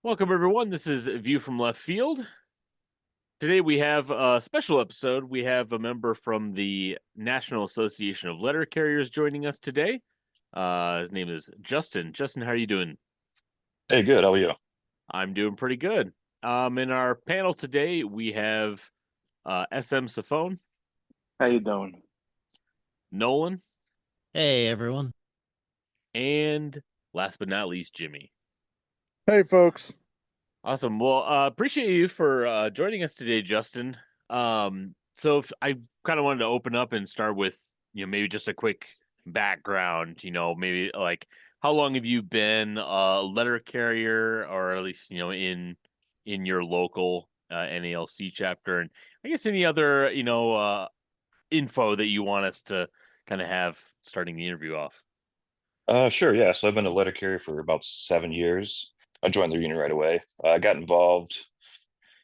Welcome, everyone. This is View from Left Field. Today we have a special episode. We have a member from the National Association of Letter Carriers joining us today. His name is Justin. Justin, how are you doing? Hey, good. How are you? I'm doing pretty good. In our panel today, we have SM Safone, How you doing? Nolan, Hey everyone. and last but not least, Jimmy. Hey, folks. Awesome. Well, appreciate you for joining us today, Justin. So if I kind of wanted to open up and start with, maybe just a quick background, maybe like how long have you been a letter carrier, or at least, in your local NALC chapter, and I guess any other, info that you want us to kind of have starting the interview off. Sure. Yeah. So I've been a letter carrier for about 7 years. I joined the union right away. I got involved,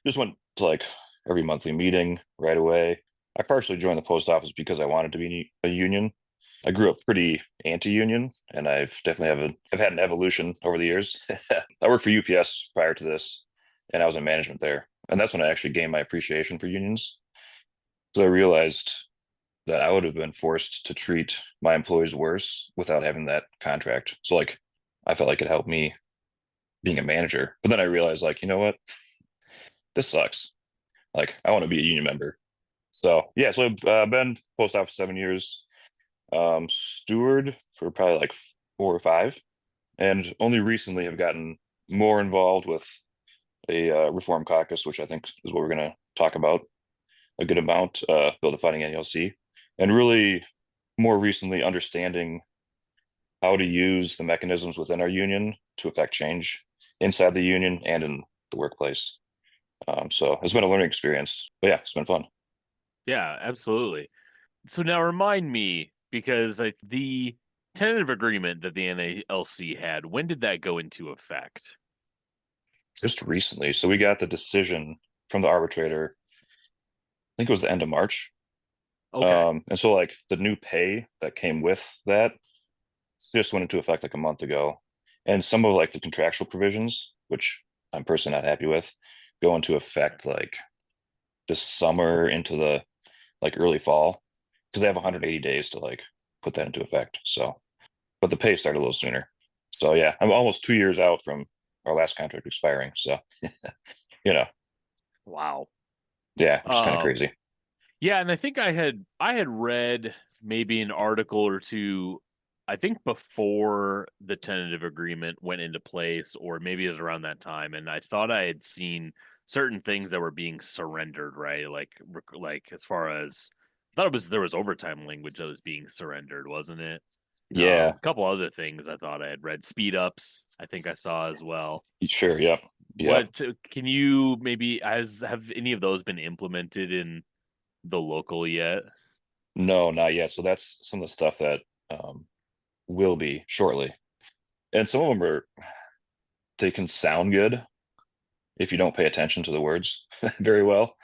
just went to like every monthly meeting right away. I partially joined the post office because I wanted to be a union. I grew up pretty anti-union, and I've definitely I've had an evolution over the years. I worked for UPS prior to this, and I was in management there, and that's when I actually gained my appreciation for unions. So I realized that I would have been forced to treat my employees worse without having that contract. So like I felt like it helped me being a manager. But then I realized like, you know what? This sucks. Like I want to be a union member. So yeah, so I've been post office 7 years, steward for probably like 4 or 5, and only recently have gotten more involved with a reform caucus, which I think is what we're going to talk about a good amount, bill defining NALC, and really more recently understanding how to use the mechanisms within our union to affect change inside the union and in the workplace. So it's been a learning experience, but yeah, it's been fun. Yeah, absolutely. So now remind me, because like the tentative agreement that the NALC had, when did that go into effect? Just recently, so we got the decision from the arbitrator. I think it was the end of March. Okay. And so like the new pay that came with that just went into effect like a month ago. And some of like the contractual provisions, which I'm personally not happy with, go into effect like this summer into the like early fall because they have 180 days to like put that into effect. So, but the pay started a little sooner. So yeah, I'm almost 2 years out from our last contract expiring. So, you know, Wow. yeah, which is kind of Um, crazy. yeah, and I think I had read maybe an article or two, I think before the tentative agreement went into place, or maybe it was around that time, and I thought I had seen certain things that were being surrendered, right? Like as far as I thought it was there was overtime language that was being surrendered, wasn't it? Yeah, A couple other things I thought I had read. Speed ups, I think I saw as well. sure. Yep. Yep. What can you maybe has have any of those been implemented in the local yet? No, not yet. So that's some of the stuff that will be shortly. And some of them are, they can sound good if you don't pay attention to the words very well,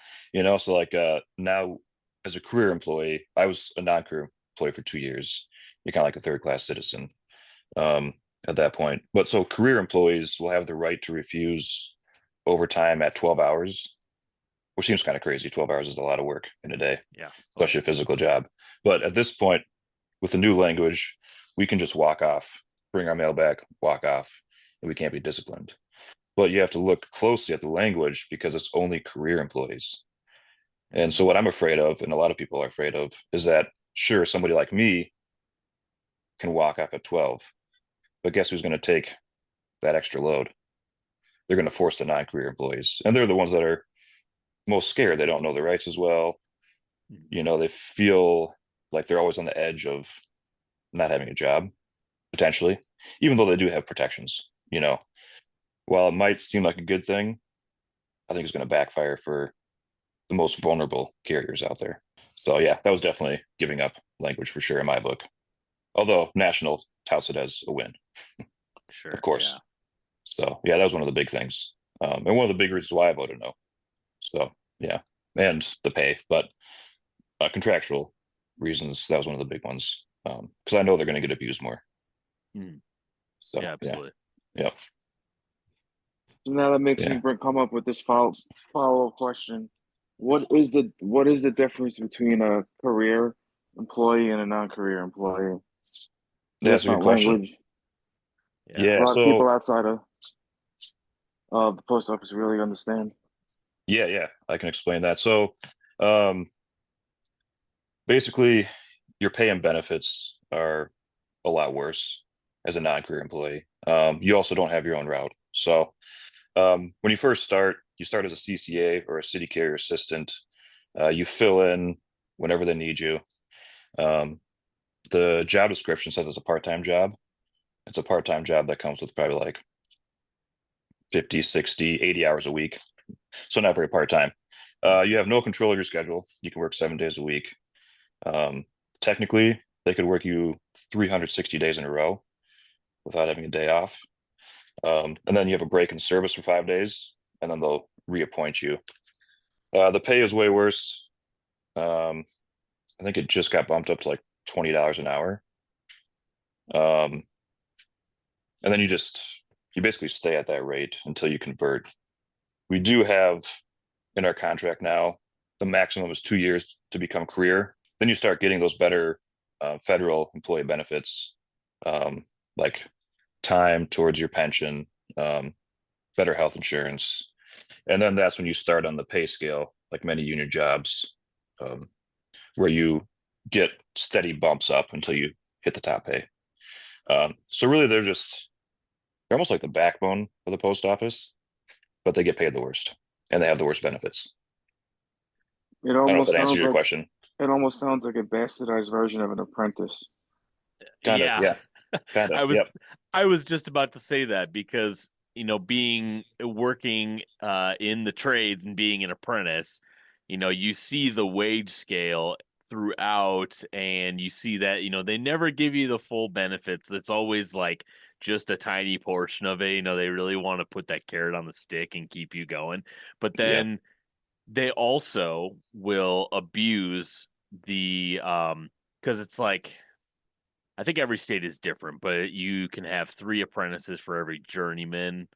So like now as a career employee, I was a non-career employee for 2 years. You're kind of like a third class citizen um, at that point. But so career employees will have the right to refuse overtime at 12 hours, which seems kind of crazy. 12 hours is a lot of work in a day, Yeah. Oh especially yeah. a physical job. But at this point, with the new language, we can just walk off, bring our mail back, walk off, and we can't be disciplined. But you have to look closely at the language because it's only career employees. And so, Mm, what I'm afraid of, and a lot of people are afraid of, is that sure, somebody like me can walk off at 12, but guess who's going to take that extra load? They're going to force the non career employees. And they're the ones that are most scared. They don't know their rights as well. mm, They feel like they're always on the edge of not having a job, potentially, even though they do have protections. While it might seem like a good thing, I think it's going to backfire for the most vulnerable carriers out there. So yeah, that was definitely giving up language for sure in my book. Although national touts it as a win, of sure. Yeah. course. So yeah, that was one of the big things, and one of the big reasons why I voted no. So yeah, and the pay, but contractual reasons that was one of the big ones because I know they're going to get abused more. Mm, So yeah, yeah, absolutely. yeah. Now that makes me Yeah. come up with this follow-up question. What is the difference between a career employee and a non-career employee? Yeah, That's that's a good not question. language Yeah. a Yeah. lot of people So outside of the post office really understand. yeah, I can explain that. So um, basically, your pay and benefits are a lot worse as a non-career employee. You also don't have your own route. So when you first start, you start as a CCA or a city carrier assistant. You fill in whenever they need you. Um, the job description says it's a part-time job. It's a part-time job that comes with probably like 50, 60, 80 hours a week. So not very part-time. You have no control of your schedule. You can work 7 days a week. Um, technically, they could work you 360 days in a row without having a day off. And then you have a break in service for 5 days, and then they'll reappoint you. The pay is way worse. Um, I think it just got bumped up to like $20 an hour. Um, and then you basically stay at that rate until you convert. We do have in our contract now, the maximum is 2 years to become career. Then you start getting those better federal employee benefits, um, like time towards your pension, um, better health insurance. And then that's when you start on the pay scale, like many union jobs, um, where you get steady bumps up until you hit the top pay. So really, they're almost like the backbone of the post office, but they get paid the worst and they have the worst benefits. It I don't know if almost that answers sounds your like question. it almost sounds like a bastardized version of an apprentice. Kind of, Yeah. yeah, kind of, I was yep, I was just about to say that because, being working in the trades and being an apprentice, you see the wage scale throughout and you see that, they never give you the full benefits. It's always like just a tiny portion of it. They really want to put that carrot on the stick and keep you going. But yeah, then they also will abuse the because it's like I think every state is different, but you can have 3 apprentices for every journeyman,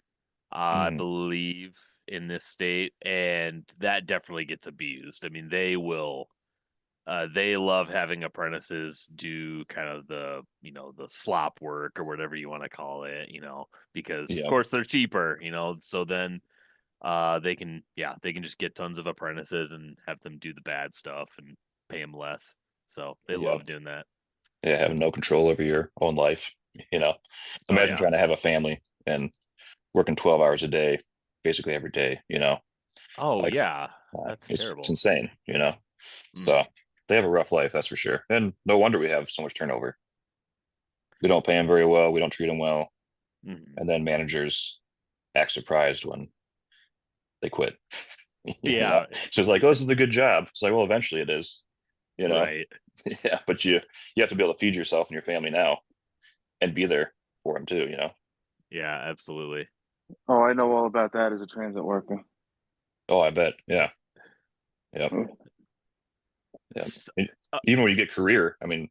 I mhm, believe, in this state, and that definitely gets abused. I mean, they love having apprentices do kind of the slop work or whatever you want to call it, because of yeah, course they're cheaper, so then they can just get tons of apprentices and have them do the bad stuff and pay them less. So they yeah, love doing that. yeah. Having no control over your own life. You know, Oh imagine yeah. trying to have a family and working 12 hours a day, basically every day. Oh Like yeah, that's it's terrible. insane. So Mhm, they have a rough life, that's for sure. And no wonder we have so much turnover. We don't pay them very well. We don't treat them well, mhm. and then managers act surprised when they quit. Yeah, So it's like, oh, this is a good job. It's like, well, eventually it is. You know, right. yeah, but you have to be able to feed yourself and your family now and be there for them too. Yeah, absolutely. Oh, I know all about that as a transit worker. Oh, I bet. Yeah, yeah, yeah. S- And uh, even when you get career, I mean,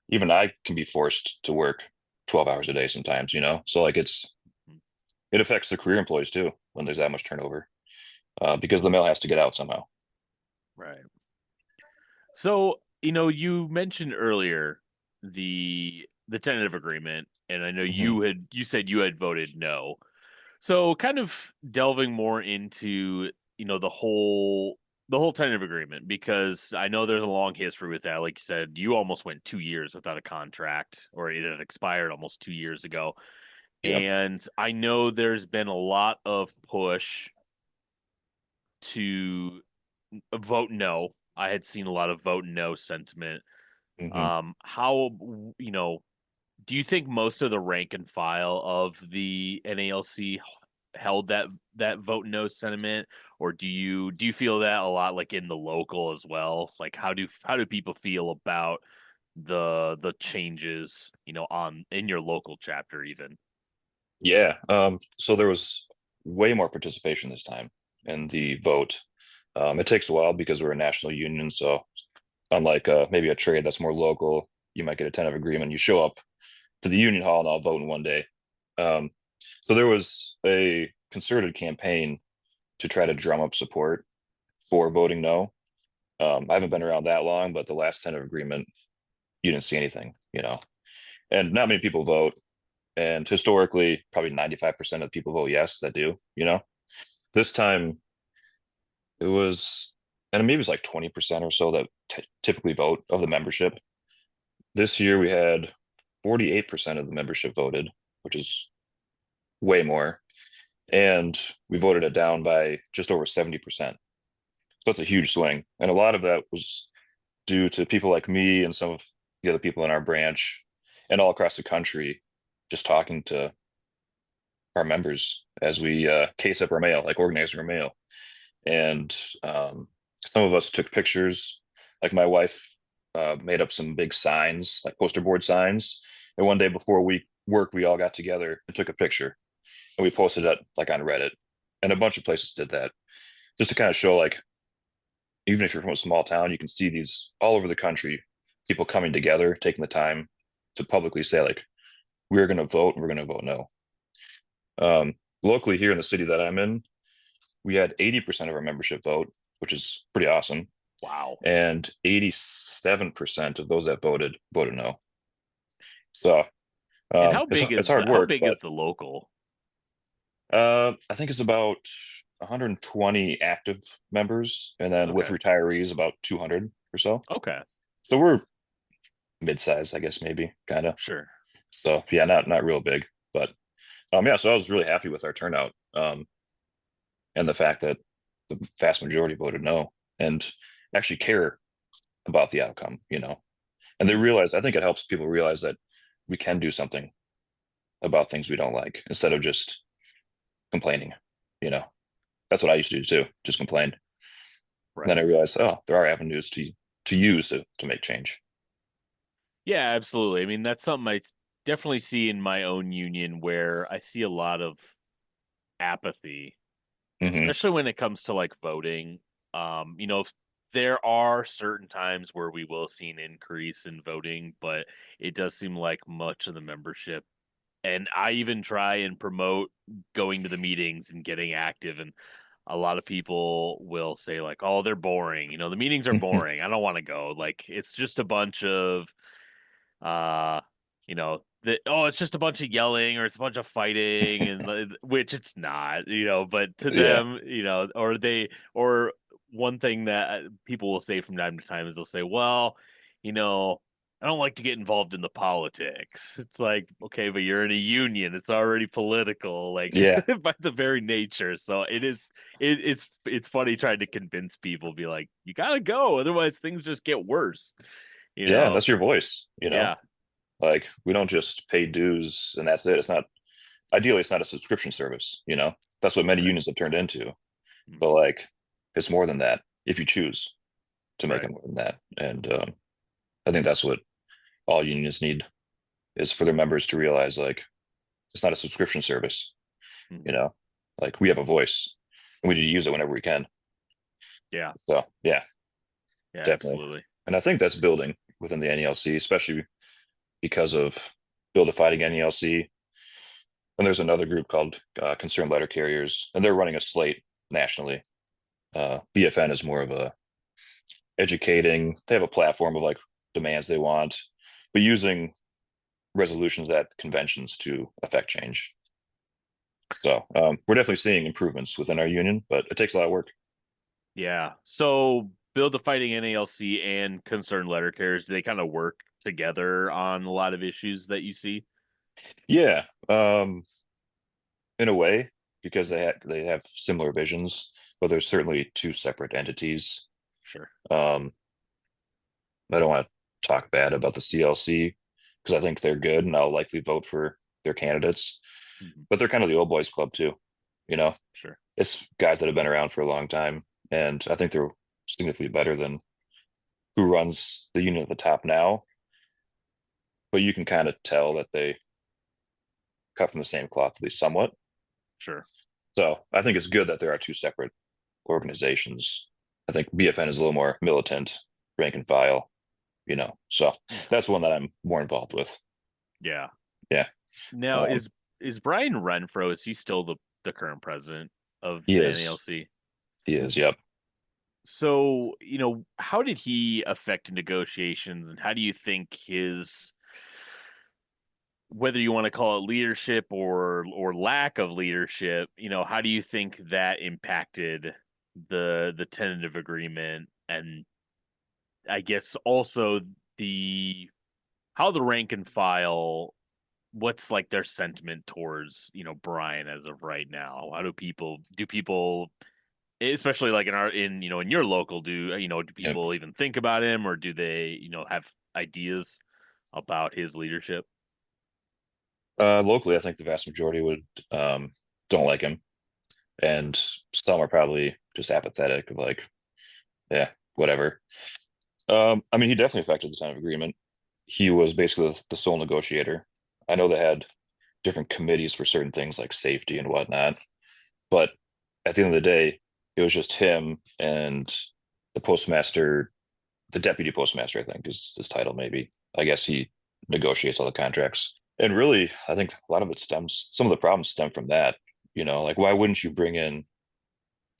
even I can be forced to work 12 hours a day sometimes. So like it affects the career employees too when there's that much turnover, because the mail has to get out somehow. right. So, you mentioned earlier the tentative agreement, and I know Hmm. you said you had voted no. So, kind of delving more into, the whole tentative agreement, because I know there's a long history with that. Like you said, you almost went 2 years without a contract, or it had expired almost 2 years ago. Yeah. And I know there's been a lot of push to vote no. I had seen a lot of vote no sentiment. Hmm. How, do you think most of the rank and file of the NALC held that vote no sentiment, or do you feel that a lot like in the local as well? Like how do people feel about the changes, on in your local chapter even? Yeah. So there was way more participation this time in the vote. It takes a while because we're a national union. So unlike maybe a trade that's more local, you might get a tentative agreement. You show up to the union hall and I'll vote in one day. Um, so there was a concerted campaign to try to drum up support for voting no. I haven't been around that long, but the last tentative agreement, you didn't see anything, and not many people vote. And historically, probably 95% of people vote yes that do, This time it was, and maybe it's like 20% or so that typically vote of the membership. This year we had 48% of the membership voted, which is way more. And we voted it down by just over 70%. So it's a huge swing. And a lot of that was due to people like me and some of the other people in our branch and all across the country just talking to our members as we case up our mail, like organizing our mail. And some of us took pictures. Like my wife made up some big signs, like poster board signs. And one day before we all got together and took a picture, and we posted it like on Reddit. And a bunch of places did that, just to kind of show, like, even if you're from a small town, you can see these all over the country, people coming together, taking the time to publicly say, like, we're going to vote and we're going to vote no. Locally here in the city that I'm in, we had 80% of our membership vote, which is pretty awesome. Wow. And 87% of those that voted no. So and how big it's hard work. How big is the local? I think it's about 120 active members, and then with retirees, about 200 or so. Okay. So we're mid-size, I guess, maybe, kind of. Sure. So yeah, not real big, but yeah. So I was really happy with our turnout, and the fact that the vast majority voted no and actually care about the outcome, and they realize. I think it helps people realize that we can do something about things we don't like instead of just complaining. That's what I used to do too, just complain. Right. And then I realized, oh, there are avenues to use to make change. Yeah, absolutely. I mean, that's something I definitely see in my own union, where I see a lot of apathy, especially when it comes to like voting. There are certain times where we will see an increase in voting, but it does seem like much of the membership, and I even try and promote going to the meetings and getting active, and a lot of people will say like, oh, they're boring, the meetings are boring, I don't want to go, like it's just a bunch of it's just a bunch of yelling, or it's a bunch of fighting, and which it's not, but to Yeah. them, or one thing that people will say from time to time is they'll say, well, I don't like to get involved in the politics. It's like, okay, but you're in a union. It's already political, like Yeah. by the very nature. So it's funny trying to convince people, be like, you gotta go, otherwise things just get worse. Yeah, and that's your voice, Yeah. Like, we don't just pay dues and that's it. It's not, ideally it's not a subscription service, That's what many unions have turned into. But like, it's more than that if you choose to make it more than that. And I think that's what all unions need, is for their members to realize, like, it's not a subscription service, like, we have a voice and we need to use it whenever we can. Yeah. So yeah, definitely. Absolutely. And I think that's building within the NALC, especially because of Build a Fighting NALC. And there's another group called Concerned Letter Carriers, and they're running a slate nationally. BFN is more of a educating. They have a platform of like demands they want, but using resolutions at conventions to affect change. So we're definitely seeing improvements within our union, but it takes a lot of work. Yeah. So Build a Fighting NALC and Concerned Letter Carriers, do they kind of work together on a lot of issues that you see? Yeah, in a way, because they have similar visions, but there's certainly two separate entities. Sure. I don't want to talk bad about the CLC because I think they're good and I'll likely vote for their candidates, but they're kind of the old boys club too, Sure. It's guys that have been around for a long time, and I think they're significantly better than who runs the union at the top now. But you can kind of tell that they cut from the same cloth, at least somewhat. Sure. So I think it's good that there are two separate organizations. I think BFN is a little more militant, rank and file, So that's one that I'm more involved with. Yeah. Yeah. Now, is Brian Renfro, is he still the current president of He the is. NALC. He is. Yep. So, how did he affect negotiations, and how do you think his, whether you want to call it leadership or lack of leadership, how do you think that impacted the tentative agreement, and I guess also how the rank and file, what's like their sentiment towards, Brian as of right now? How do people, especially like in your local, do Yep. people even think about him, or do they, have ideas about his leadership? Locally, I think the vast majority would don't like him, and some are probably just apathetic of like, yeah, whatever. I mean, he definitely affected the time of agreement. He was basically the sole negotiator. I know they had different committees for certain things like safety and whatnot, but at the end of the day, it was just him and the postmaster, the deputy postmaster, I think is his title, maybe. I guess he negotiates all the contracts. And really, I think a lot of it some of the problems stem from that. Like why wouldn't you bring in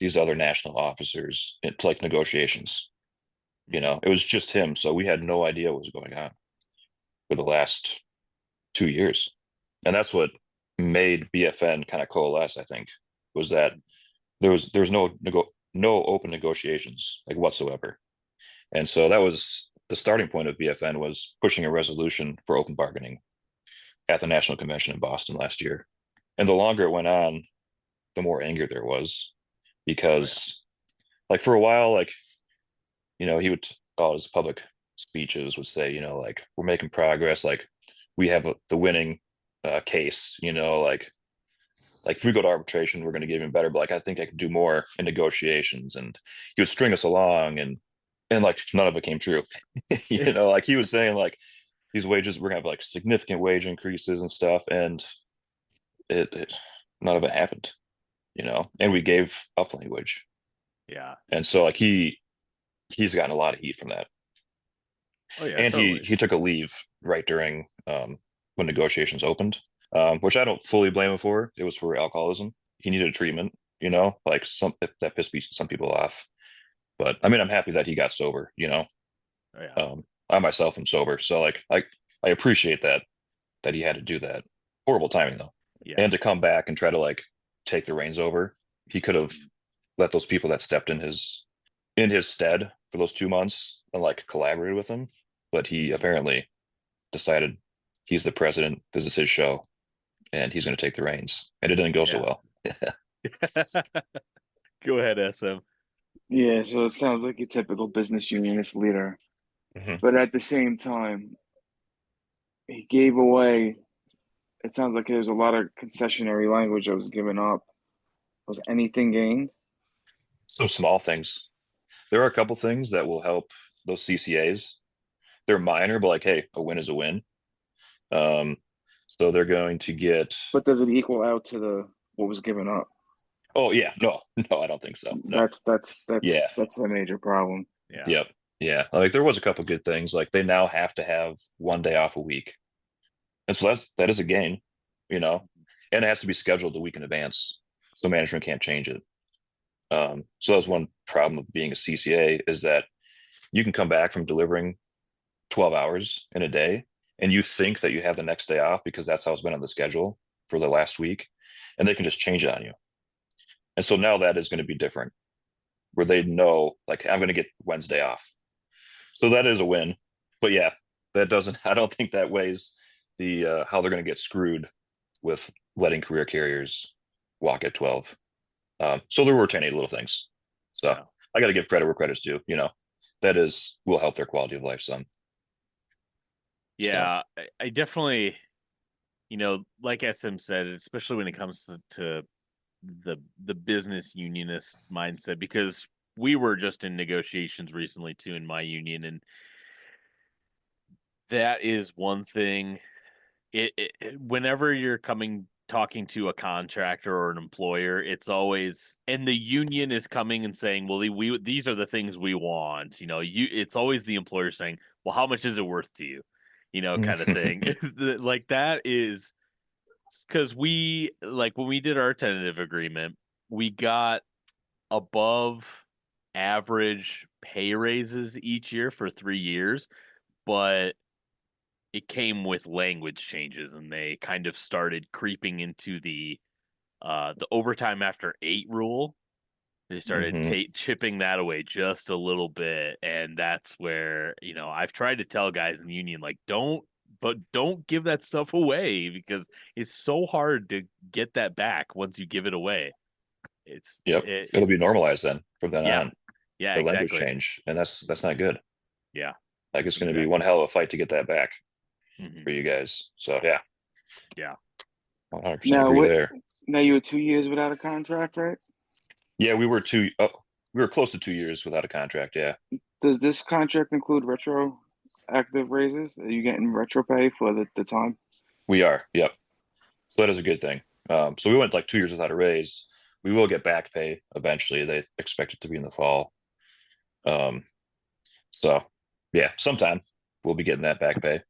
these other national officers into like negotiations? It was just him. So we had no idea what was going on for the last 2 years. And that's what made BFN kind of coalesce, I think, was that there was no open negotiations like whatsoever. And so that was the starting point of BFN, was pushing a resolution for open bargaining at the National Convention in Boston last year. And the longer it went on, the more anger there was, because like for a while, like, he would, all his public speeches would say, like, we're making progress. Like we have the winning case, like if we go to arbitration, we're going to get even better. But like, I think I could do more in negotiations. And he would string us along, and like none of it came true. Like he was saying like these wages, we're going to have like significant wage increases and stuff. And it none of it happened, and we gave up language. Yeah. And so like he's gotten a lot of heat from that. Oh yeah, And he totally. he took a leave right during when negotiations opened, which I don't fully blame him for. It was for alcoholism. He needed a treatment, like that pissed some people off. But I mean, I'm happy that he got sober. Oh yeah. I myself am sober, so like I appreciate that he had to do that. Horrible timing though, Yeah. and to come back and try to like take the reins over. He could have let those people that stepped in his stead for those 2 months and like collaborated with him, but he apparently decided he's the president. This is his show, and he's going to take the reins. And it didn't go so Yeah. well. Go ahead, SM. Yeah, so it sounds like a typical business unionist leader. Mhm. But at the same time, he gave away, it sounds like there's a lot of concessionary language that was given up. Was anything gained? Some small things. There are a couple things that will help those CCAs. They're minor, but like, hey, a win is a win. Um, so they're going to get. But does it equal out to the what was given up? Oh yeah, no, no, I don't think so. No, yeah, That's a major problem. Yeah. yep, yeah. Like there was a couple good things. Like they now have to have 1 day off a week, and so that is a gain, and it has to be scheduled a week in advance, so management can't change it. So that's one problem of being a CCA, is that you can come back from delivering 12 hours in a day, and you think that you have the next day off because that's how it's been on the schedule for the last week, and they can just change it on you. And so now that is going to be different, where they know like I'm going to get Wednesday off. So that is a win. But yeah, that doesn't, I don't think that weighs the how they're going to get screwed with letting career carriers walk at 12. So there were tiny little things. So Yeah. I got to give credit where credit's due. That will help their quality of life some. Yeah. I definitely, like SM said, especially when it comes to the business unionist mindset, because we were just in negotiations recently too in my union, and that is one thing. Whenever you're talking to a contractor or an employer, it's always, and the union is coming and saying, well, these are the things we want. It's always the employer saying, well, how much is it worth to you? Kind of thing. Like that is because we like when we did our tentative agreement, we got above average pay raises each year for 3 years, but it came with language changes, and they kind of started creeping into the overtime after 8 rule. They started Hmm. chipping that away just a little bit, and that's where I've tried to tell guys in the union like don't give that stuff away because it's so hard to get that back once you give it away. It's Yep. it, It'll be normalized then from then yeah, on, yeah, the language exactly, change. And that's not good. yeah, Like it's going to be one exactly. hell of a fight to get that back Hmm. for you guys. So yeah, Yeah. 100% Now, agree what? there. Now you were 2 years without a contract, right? Yeah, we were close to 2 years without a contract. Yeah, Does this contract include retroactive raises? Are you getting retro pay for the time? we are. Yep. So that is a good thing. So we went like 2 years without a raise. We will get back pay eventually. They expect it to be in the fall. Um, so yeah, sometime we'll be getting that back pay.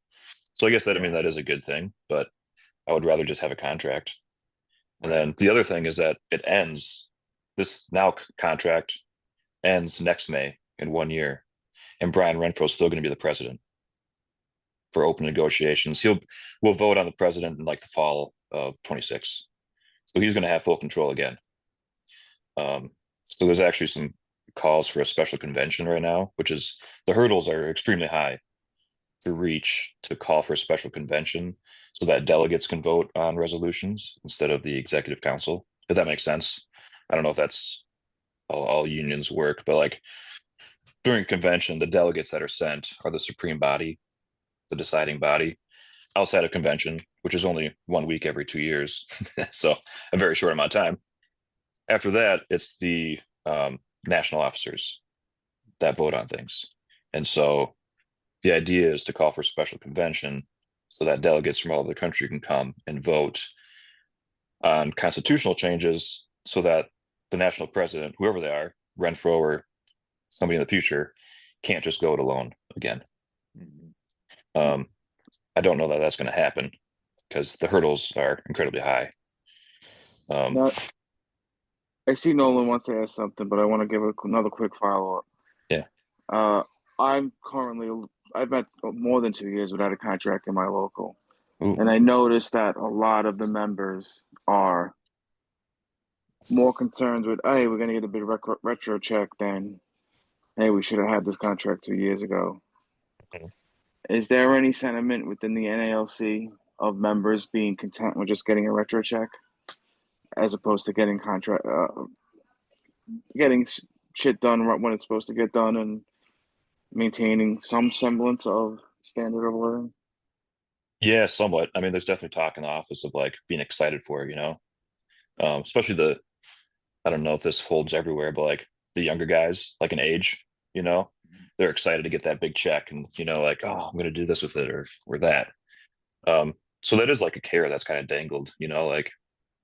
So I guess that, I mean, Yeah. that is a good thing, but I would rather just have a contract. And Right. then the other thing is that it ends, this now contract ends next May in 1 year. And Brian Renfro is still going to be the president for open negotiations. We'll vote on the president in like the fall of 26. So he's going to have full control again. So there's actually some calls for a special convention right now, which is the hurdles are extremely high to reach to call for a special convention so that delegates can vote on resolutions instead of the executive council. If that makes sense. I don't know if that's all unions work, but like during convention, the delegates that are sent are the supreme body, the deciding body. Outside of convention, which is only 1 week every 2 years, so a very short amount of time. After that, it's the national officers that vote on things. And so the idea is to call for a special convention so that delegates from all over the country can come and vote on constitutional changes so that the national president, whoever they are, Renfro or somebody in the future, can't just go it alone again. Mhm. Um, I don't know that that's going to happen because the hurdles are incredibly high. Now, I see Nolan wants to ask something, but I want to give another quick follow up. Yeah. Uh, I'm currently, I've had more than 2 years without a contract in my local. Ooh. And I noticed that a lot of the members are more concerned with, hey, we're going to get a big retro check than, hey, we should have had this contract 2 years ago. Mhm. Is there any sentiment within the NALC of members being content with just getting a retro check as opposed to getting shit done when it's supposed to get done and maintaining some semblance of standard of living? Yeah, somewhat. I mean, there's definitely talk in the office of like being excited for it, especially I don't know if this holds everywhere, but like the younger guys, like in age, you know, they're excited to get that big check and, like, oh, I'm going to do this with it or that. So that is like a carrot that's kind of dangled, like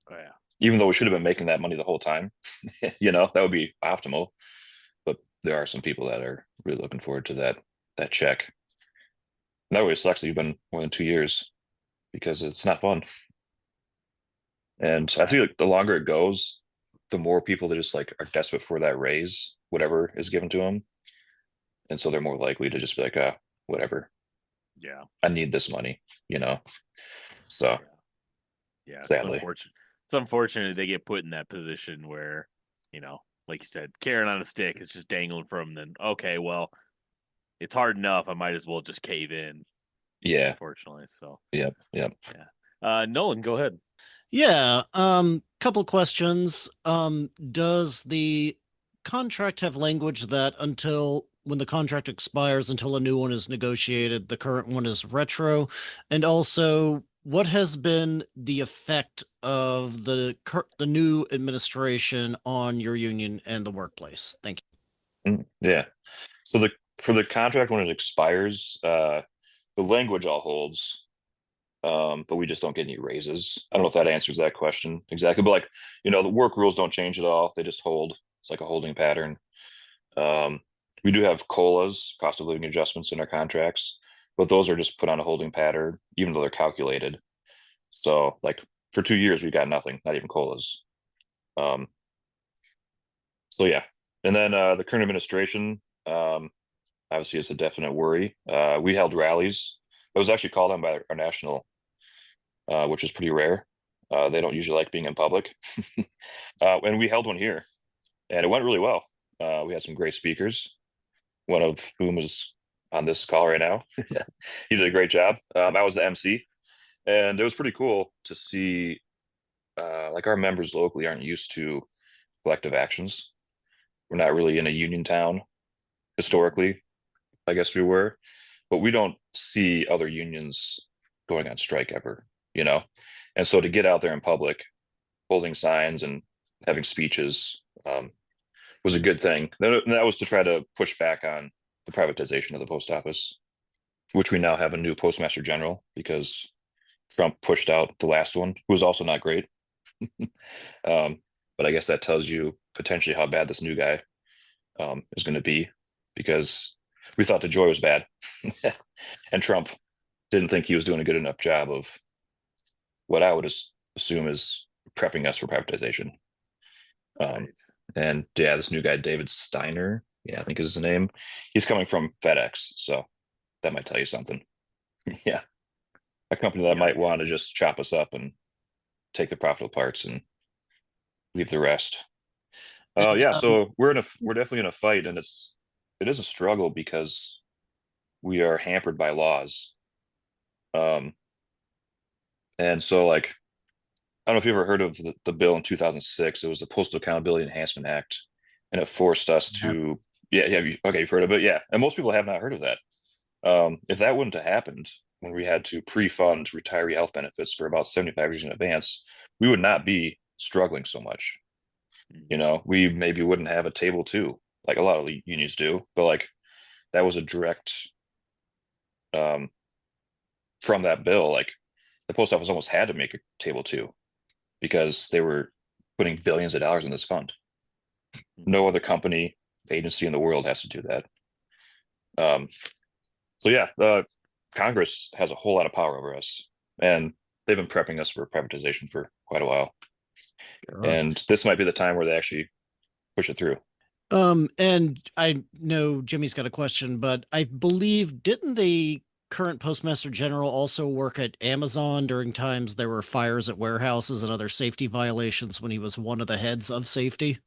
Oh yeah. even though we should have been making that money the whole time, that would be optimal. But there are some people that are really looking forward to that check. And that always sucks that you've been more than 2 years because it's not fun. And I Right. feel like the longer it goes, the more people that just like are desperate for that raise, whatever is given to them. And so they're more likely to just be like, whatever, Yeah. I need this money. So Yeah. Yeah. It's sadly, unfortunate. It's unfortunate they get put in that position where, like you said, carrot on a stick is just dangling from them. Okay, well, it's hard enough. I might as well just cave in, yeah, unfortunately. So yep, yep. yeah. Nolan, go ahead. Yeah, couple questions. Does the contract have language that until when the contract expires, until a new one is negotiated, the current one is retro? And also, what has been the effect of the new administration on your union and the workplace? Thank Yeah. So for the contract when it expires, the language all holds, but we just don't get any raises. I don't know if that answers that question exactly, but like, the work rules don't change at all. They just hold. It's like a holding pattern. Um, we do have COLAs, cost of living adjustments in our contracts, but those are just put on a holding pattern, even though they're calculated. So like for 2 years we got nothing, not even colas. Um, so yeah, and then the current administration, obviously, it's a definite worry. We held rallies. It was actually called on by our national, which is pretty rare. They don't usually like being in public, and we held one here, and it went really well. We had some great speakers, one of whom is on this call right now. He did a great job. I was the MC, and it was pretty cool to see. Like our members locally aren't used to collective actions. We're not really in a union town historically. I guess we were, but we don't see other unions going on strike ever, you know? And so to get out there in public, holding signs and having speeches was a good thing. That was to try to push back on the privatization of the post office, which we now have a new postmaster general because Trump pushed out the last one, who was also not great. But I guess that tells you potentially how bad this new guy is going to be, because we thought DeJoy was bad, and Trump didn't think he was doing a good enough job of what I would assume is prepping us for privatization. Right. And yeah, this new guy, David Steiner, yeah, I think is his name. He's coming from FedEx, so that might tell you something. Yeah, a company that might Yikes. want to just chop us up and take the profitable parts and leave the rest. And, Yeah, so we're definitely in a fight, and it is a struggle because we are hampered by laws. And so like I don't know if you ever heard of the bill in 2006. It was the Postal Accountability Enhancement Act, and it forced us Yeah. to okay, you've heard of it, yeah. And most people have not heard of that. If that wouldn't have happened when we had to pre-fund retiree health benefits for about 75 years in advance, we would not be struggling so much. You know, we maybe wouldn't have a table two like a lot of the unions do, but like that was a direct from that bill. Like the post office almost had to make a table two because they were putting billions of dollars in this fund. No other company, agency in the world has to do that. So yeah, Congress has a whole lot of power over us, and they've been prepping us for privatization for quite a while. God. And this might be the time where they actually push it through. And I know Jimmy's got a question, but I believe didn't the current Postmaster General also work at Amazon during times there were fires at warehouses and other safety violations when he was one of the heads of safety?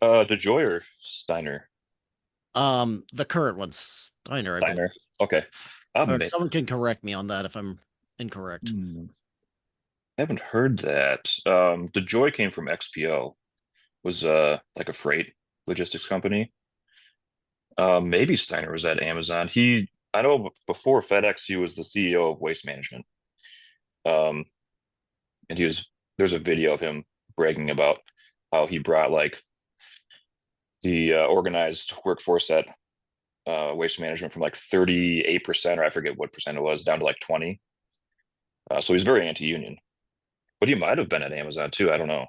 DeJoy or Steiner? The current one, Steiner, I believe. Steiner. Okay. Someone can correct me on that if I'm incorrect. I haven't heard that. DeJoy came from XPO, was like a freight logistics company. Maybe Steiner was at Amazon. I know before FedEx, he was the CEO of Waste Management. And there's a video of him bragging about how he brought like the organized workforce at Waste Management from like 38%, or I forget what percent it was, down to like 20. So he's very anti-union, but he might have been at Amazon too. I don't know.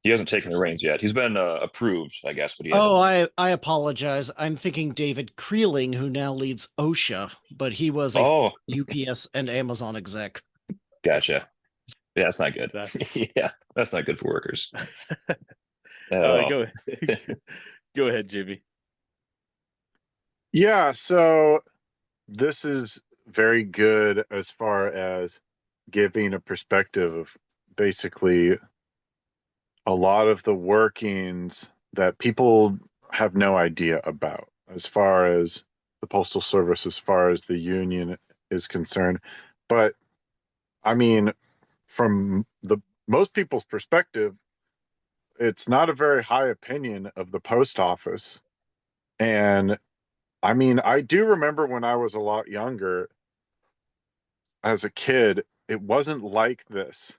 He hasn't taken the reins yet. He's been approved, I guess, but he hasn't. Oh, I apologize. I'm thinking David Creeling, who now leads OSHA, but he was a Oh, UPS and Amazon exec. gotcha. Yeah, that's not good. Yeah, that's not good for workers. Go go ahead, JB. Yeah, so this is very good as far as giving a perspective of basically a lot of the workings that people have no idea about as far as the Postal Service, as far as the union is concerned. But I mean, from the most people's perspective, it's not a very high opinion of the post office. And I mean, I do remember when I was a lot younger as a kid, it wasn't like this.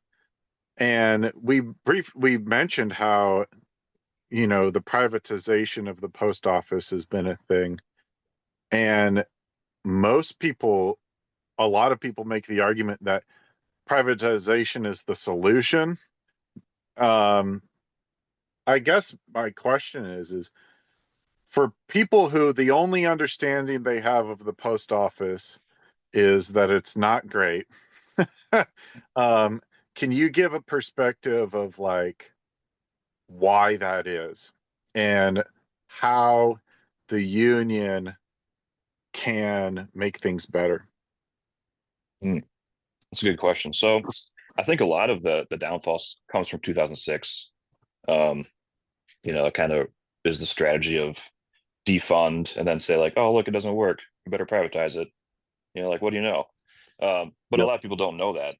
And we mentioned how, you know, the privatization of the post office has been a thing. And most people, a lot of people make the argument that privatization is the solution. I guess my question is for people who the only understanding they have of the post office is that it's not great, Can you give a perspective of like why that is and how the union can make things better? That's a good question. So I think a lot of the downfalls comes from 2006. It kind of is the strategy of defund and then say like, oh, look, it doesn't work. We better privatize it. Like, what do you know? But a Yep. lot of people don't know that.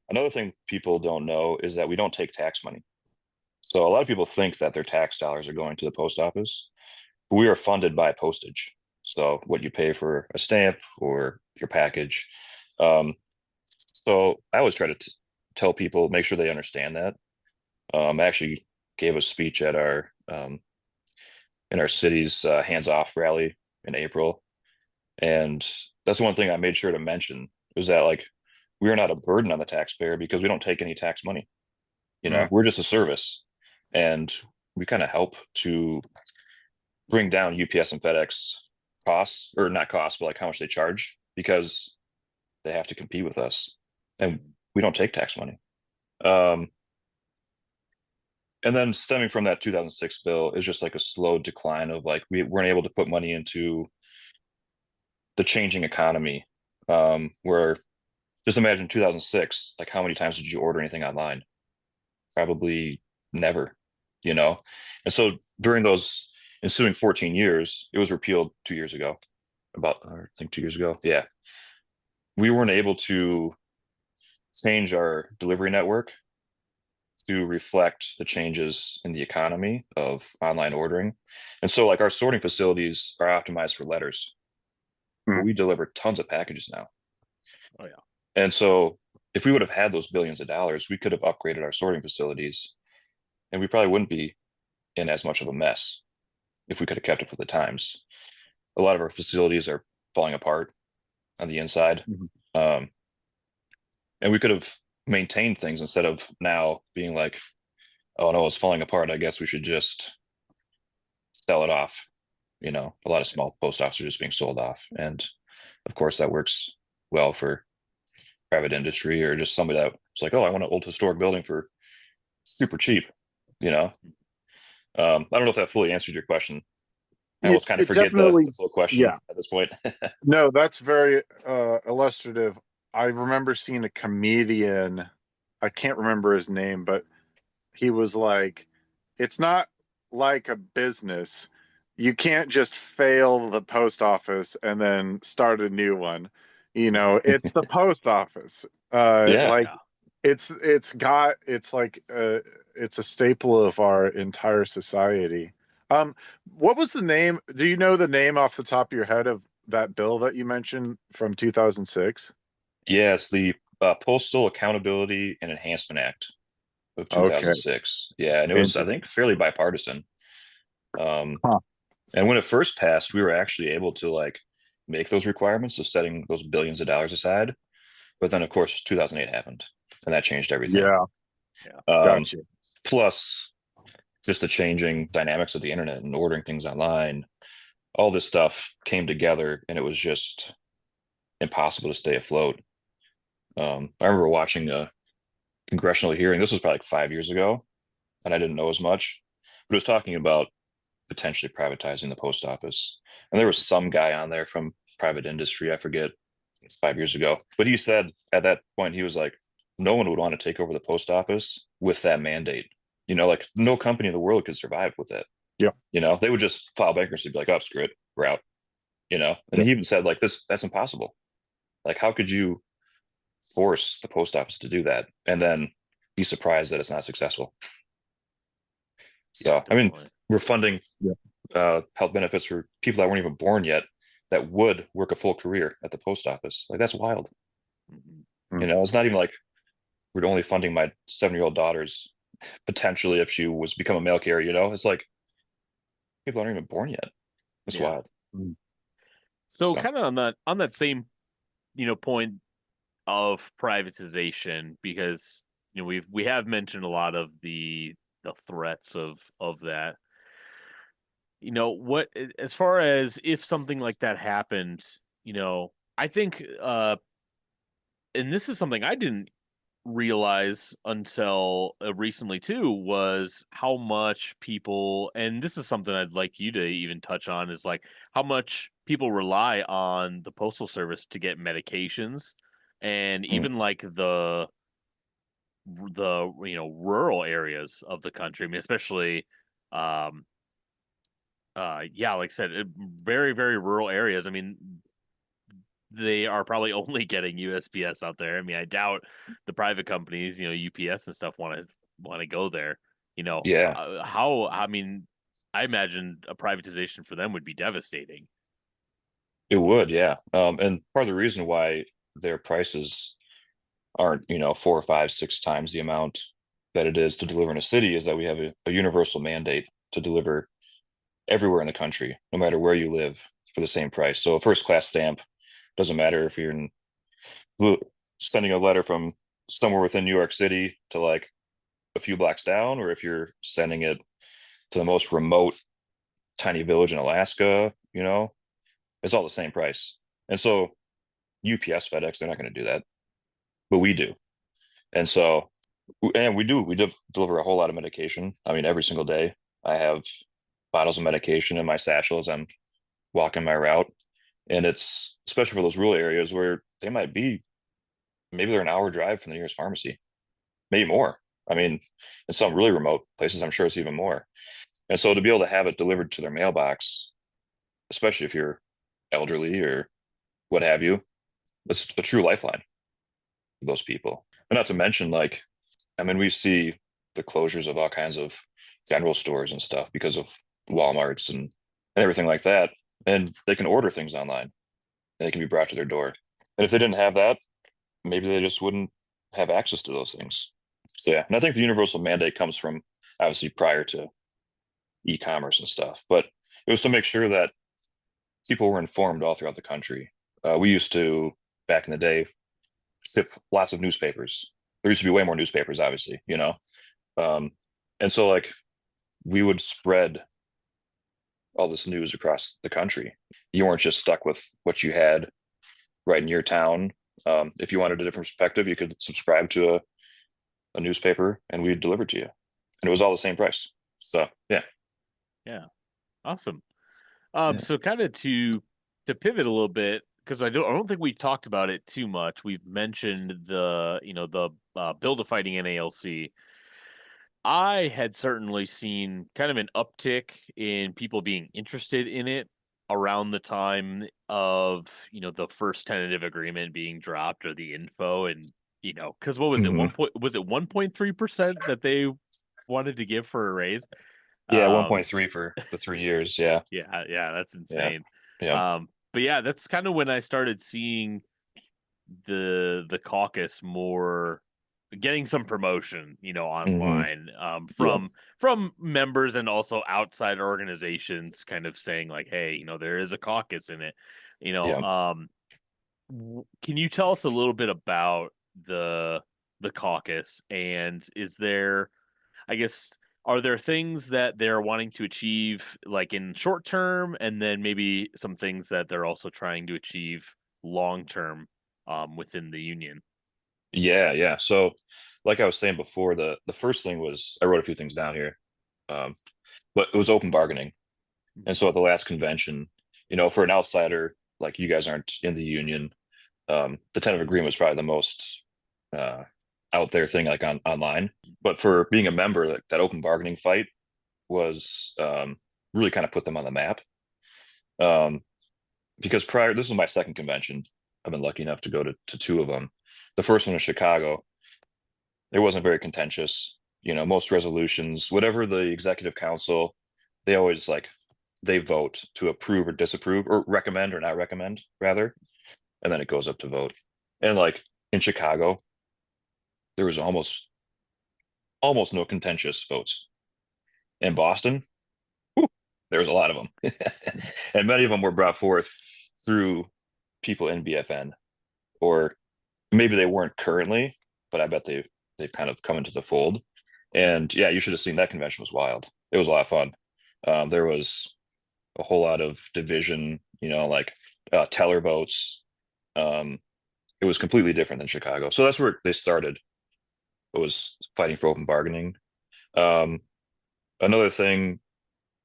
Another thing people don't know is that we don't take tax money. So a lot of people think that their tax dollars are going to the post office. But we are funded by postage. So what you pay for a stamp or your package. Um, so I always try to tell people, make sure they understand that. I actually gave a speech at our in our city's hands off rally in April, and that's one thing I made sure to mention is that like we are not a burden on the taxpayer because we don't take any tax money. Mm. We're just a service, and we kind of help to bring down UPS and FedEx costs, or not costs, but like how much they charge because they have to compete with us, and we don't take tax money. Um, and then stemming from that 2006 bill is just like a slow decline of like we weren't able to put money into the changing economy. Where just imagine 2006, like how many times did you order anything online? Probably never, you know? And so during those ensuing 14 years, it was repealed 2 years ago, I think 2 years ago. Yeah. We weren't able to change our delivery network to reflect the changes in the economy of online ordering. And so like our sorting facilities are optimized for letters. Mm. We deliver tons of packages now. Oh, yeah. And so if we would have had those billions of dollars, we could have upgraded our sorting facilities and we probably wouldn't be in as much of a mess if we could have kept up with the times. A lot of our facilities are falling apart on the inside. Mhm. And we could have maintained things instead of now being like, oh no, it's falling apart. I guess we should just sell it off. A lot of small post offices are just being sold off. And of course, that works well for private industry or just somebody that's like, oh, I want an old historic building for super cheap. You know, I don't know if that fully answered your question. I It almost kind of it forget the, definitely, the full question yeah. at this point. No, that's very illustrative. I remember seeing a comedian, I can't remember his name, but he was like, it's not like a business. You can't just fail the post office and then start a new one. It's the post office. Yeah. Like Yeah. it's like it's a staple of our entire society. Um, what was the name? Do you know the name off the top of your head of that bill that you mentioned from 2006? Yeah. It's the Postal Accountability and Enhancement Act of Okay. 2006. Yeah. And it was, I Interesting. think, fairly bipartisan. Um, Huh. and when it first passed, we were actually able to like make those requirements of setting those billions of dollars aside. But then, of course, 2008 happened and that changed everything. Yeah, Yeah. Um, gotcha. plus, just the changing dynamics of the internet and ordering things online, all this stuff came together and it was just impossible to stay afloat. I remember watching a congressional hearing. This was probably like 5 years ago, and I didn't know as much, but it was talking about potentially privatizing the post office. And there was some guy on there from private industry. I forget, it's 5 years ago, but he said at that point, he was like, no one would want to take over the post office with that mandate. Like no company in the world could survive with it. Yep. They would just file bankruptcy, be like, oh, screw it, we're out. And Yep. he even said like that's impossible. Like, how could you force the post office to do that and then be surprised that it's not successful? So, Yeah, I mean, definitely. we're funding Yep. health benefits for people that weren't even born yet that would work a full career at the post office. Like, that's wild. Mhm. It's not even like we're only funding my 7-year-old daughter's potentially if she was become a mail carrier. It's like people aren't even born yet. It's Yeah. wild. So So, kind of on that same, point of privatization, because we have mentioned a lot of the threats of that. What, as far as if something like that happened, I think and this is something I didn't realize until recently too, was how much people, and this is something I'd like you to even touch on, is like how much people rely on the postal service to get medications, and Mm. even like the rural areas of the country. I mean, especially um yeah, like I said, very, very rural areas. I mean, they are probably only getting USPS out there. I mean, I doubt the private companies, UPS and stuff, want to go there. Yeah, How? I mean, I imagine a privatization for them would be devastating. it would. Yeah. And part of the reason why their prices aren't, 4 or 5, 6 times the amount that it is to deliver in a city is that we have a universal mandate to deliver everywhere in the country, no matter where you live, for the same price. So a first class stamp doesn't matter if you're sending a letter from somewhere within New York City to like a few blocks down, or if you're sending it to the most remote tiny village in Alaska, it's all the same price. And so UPS, FedEx, they're not going to do that, but we do. And so, and we do deliver a whole lot of medication. I mean, every single day I have bottles of medication in my satchel as I'm walking my route. And it's especially for those rural areas where they might be, maybe they're an hour drive from the nearest pharmacy, maybe more. I mean, in some really remote places, I'm sure it's even more. And so to be able to have it delivered to their mailbox, especially if you're elderly or what have you, it's a true lifeline for those people. And not to mention, like, I mean, we see the closures of all kinds of general stores and stuff because of Walmarts and everything like that. And they can order things online and they can be brought to their door. And if they didn't have that, maybe they just wouldn't have access to those things. So yeah, and I think the universal mandate comes from obviously prior to e-commerce and stuff, but it was to make sure that people were informed all throughout the country. We used to, back in the day, ship lots of newspapers. There used to be way more newspapers, obviously. Um, and so like we would spread all this news across the country. You weren't just stuck with what you had right in your town. If you wanted a different perspective, you could subscribe to a newspaper and we'd deliver to you. And it was all the same price. So yeah. Yeah, awesome. Yeah. So kind of to pivot a little bit, because I don't think we've talked about it too much. We've mentioned the Build a Fighting NALC. I had certainly seen kind of an uptick in people being interested in it around the time of, the first tentative agreement being dropped, or the info, and because what was it, Mhm. 1.3% that they wanted to give for a raise? Yeah, Um 1.3 for the 3 years. Yeah. yeah, that's Yeah. insane. Yeah. But yeah, that's kind of when I started seeing the caucus more getting some promotion, Hmm. online, Yeah. from members and also outside organizations, kind of saying like, hey, there is a caucus in it. You know, Yeah. um, can you tell us a little bit about the caucus, and is there, I guess, are there things that they're wanting to achieve like in short term, and then maybe some things that they're also trying to achieve long term, within the union? Yeah. Yeah. So like I was saying before, the first thing was I wrote a few things down here. Um, but it was open bargaining. And so at the last convention, for an outsider, like you guys aren't in the union, the tentative agreement was probably the most uh, out there thing like online. But for being a member, that open bargaining fight was really kind of put them on the map. Um, because this was my second convention. I've been lucky enough to go to two of them. The first one in Chicago, it wasn't very contentious. Most resolutions, whatever the executive council, they always they vote to approve or disapprove or recommend or not recommend, rather, and then it goes up to vote. And like in Chicago, there was almost no contentious votes. In Boston, there was a lot of them, and many of them were brought forth through people in BFN, or maybe they weren't currently, but I bet they've kind of come into the fold. And yeah, you should have seen that convention was wild. It was a lot of fun. There was a whole lot of division, like teller votes. Um, it was completely different than Chicago. So that's where they started. It was fighting for open bargaining. Um, Another thing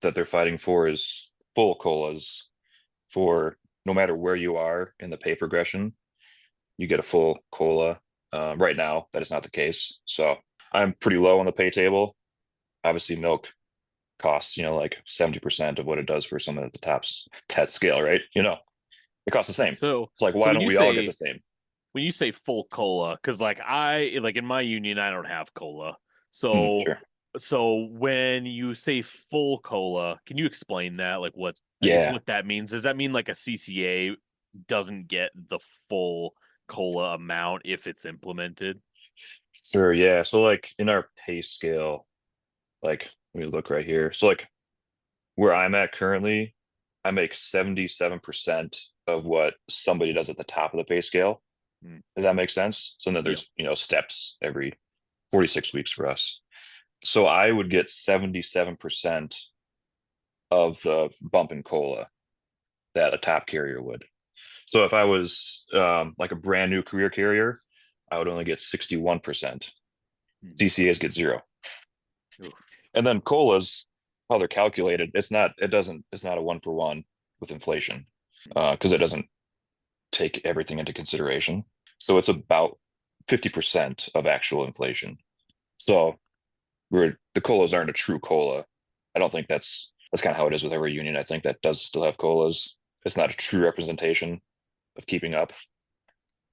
that they're fighting for is full colas for no matter where you are in the pay progression, you get a full cola. Right now, that is not the case. So I'm pretty low on the pay table. Obviously, milk costs, like 70% of what it does for someone at the TET scale, right? It costs the same. So It's like, so why when don't you we all get say the same? when you say full cola, because like in my union I don't have cola. So Sure. so when you say full cola, can you explain that? Like what I guess Yeah, what that means? Does that mean like a CCA doesn't get the full cola amount if it's implemented? sure. Yeah. So like in our pay scale, like let me look right here. So like where I'm at currently, I make 77% of what somebody does at the top of the pay scale. Mm. Does that make sense? So then Yep. there's, steps every 46 weeks for us. So I would get 77% of the bump in cola that a top carrier would. So if I was like a brand new career carrier, I would only get 61%. Mm. CCAs get zero. Oof. And then colas, how they're calculated, it's not a one for one with inflation because it doesn't take everything into consideration. So it's about 50% of actual inflation. So the colas aren't a true cola. I don't think that's kind of how it is with every union. I think that does still have colas. It's not a true representation of keeping up.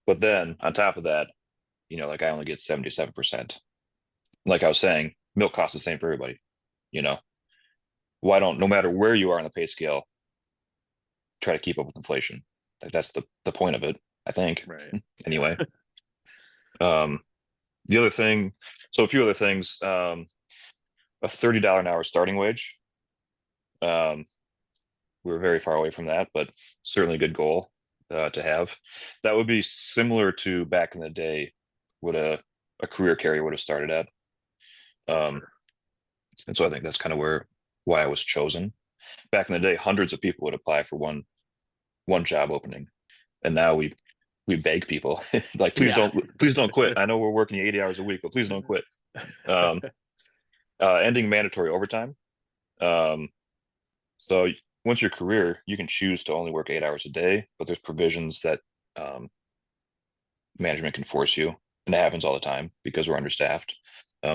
But then on top of that, like I only get 77%. Like I was saying, milk costs the same for everybody. You know, why don't no matter where you are on the pay scale, try to keep up with inflation? Like that's the point of it, I think. Right. Anyway, um, the other thing, so a few other things. A $30 an hour starting wage. Um, we're very far away from that, but certainly a good goal to have. That would be similar to back in the day, what a career carrier would have started at. Um, Sure. and so I think that's kind of why I was chosen. Back in the day, hundreds of people would apply for one job opening, and now we beg people like, Yeah. please don't quit. I know we're working 80 hours a week, but please don't quit. Um, Ending mandatory overtime. Um, so once your career, you can choose to only work 8 hours a day, but there's provisions that um, management can force you, and it happens all the time because we're understaffed.